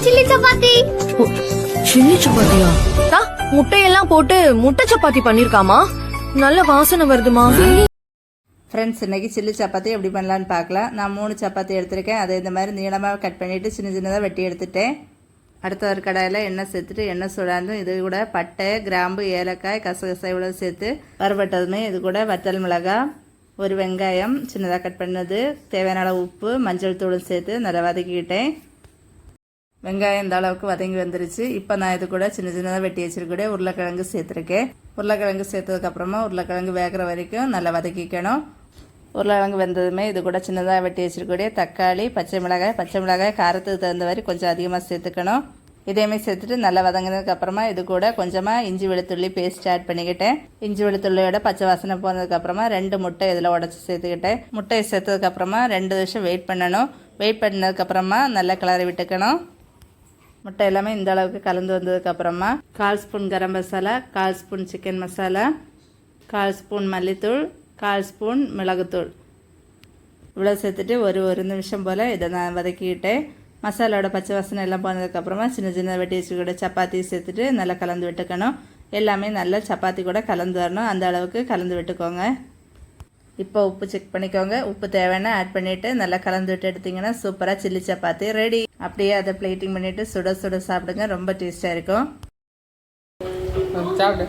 Chilli chapati. Chilli சப்பாத்தியா? முட்டையெல்லாம் போட்டு முட்டை சப்பாத்தி பண்ணிருக்காமா? நல்ல வாசனை வருதுமா. ஃப்ரெண்ட்ஸ், இன்னைக்கு சில்லி சப்பாத்தி எப்படி பண்ணலான்னு பார்க்கலாம். நான் 3 சப்பாத்தி எடுத்திருக்கேன். அதை இந்த மாதிரி நீளமாக கட் பண்ணிவிட்டு சின்ன சின்னதாக வெட்டி எடுத்துட்டேன். அடுத்த ஒரு கடாயில் எண்ணெய் சேர்த்துட்டு எண்ணெய் சுடாந்தும் இது கூட பட்டை, கிராம்பு, ஏலக்காய், கசகசா இவ்வளோ சேர்த்து வறுபட்டதுமே இது கூட வத்தல் மிளகாய், ஒரு வெங்காயம் சின்னதாக கட் பண்ணது, தேவையான அளவு உப்பு, மஞ்சள் தூளும் சேர்த்து நல்லா வதக்கிக்கிட்டேன். வெங்காயம் இந்த அளவுக்கு வதங்கி வந்துருச்சு. இப்போ நான் இது கூட சின்ன சின்னதாக வெட்டி வச்சிருக்க உருளைக்கிழங்கு சேர்த்துருக்கேன். உருளைக்கிழங்கு சேர்த்ததுக்கப்புறமா உருளைக்கிழங்கு வேகிற வரைக்கும் நல்லா வதக்கிக்கணும். உருளைக்கிழங்கு வெந்ததுமே இது கூட சின்னதாக வெட்டி வச்சிருக்கக்கூடிய தக்காளி, பச்சை மிளகாய் காரத்துக்கு தகுந்த மாதிரி கொஞ்சம் அதிகமாக சேர்த்துக்கணும். இதையுமே சேர்த்துட்டு நல்லா வதங்கினதுக்கப்புறமா இது கூட கொஞ்சமாக இஞ்சி வெளுத்துள்ளி பேஸ்ட் ஆட் பண்ணிக்கிட்டேன். இஞ்சி வெளுத்துள்ளியோட பச்சை வாசனை போனதுக்கப்புறமா 2 முட்டை இதில் உடச்சி சேர்த்துக்கிட்டேன். முட்டையை சேர்த்ததுக்கப்புறமா 2 நிமிஷம் வெயிட் பண்ணணும். வெயிட் பண்ணதுக்கப்புறமா நல்லா கிளறி விட்டுக்கணும். முட்டை எல்லாமே இந்த அளவுக்கு கலந்து வந்ததுக்கப்புறமா 1/4 spoon garam masala, 1/4 spoon chicken masala, 1/4 spoon மல்லித்தூள், 1/4 ஸ்பூன் மிளகுத்தூள் இவ்வளோ சேர்த்துட்டு ஒரு நிமிஷம் போல் இதை நான் வதக்கிக்கிட்டேன். மசாலாவோட பச்சை வாசனை எல்லாம் போனதுக்கப்புறமா சின்ன சின்ன வெட்டி வச்சுக்கூட சப்பாத்தி சேர்த்துட்டு நல்லா கலந்து விட்டுக்கணும். எல்லாமே நல்லா சப்பாத்தி கூட கலந்து வரணும். அந்த அளவுக்கு கலந்து விட்டுக்கோங்க. இப்போ உப்பு செக் பண்ணிக்கோங்க. உப்பு தேவைன்னா ஆட் பண்ணிவிட்டு நல்லா கலந்து விட்டு எடுத்திங்கன்னா சூப்பராக சில்லி சப்பாத்தி ரெடி. அப்படியே அதை பிளேட்டிங் பண்ணிவிட்டு சுட சுட சாப்பிடுங்க. ரொம்ப டேஸ்ட்டாக இருக்கும். சாப்பிடு.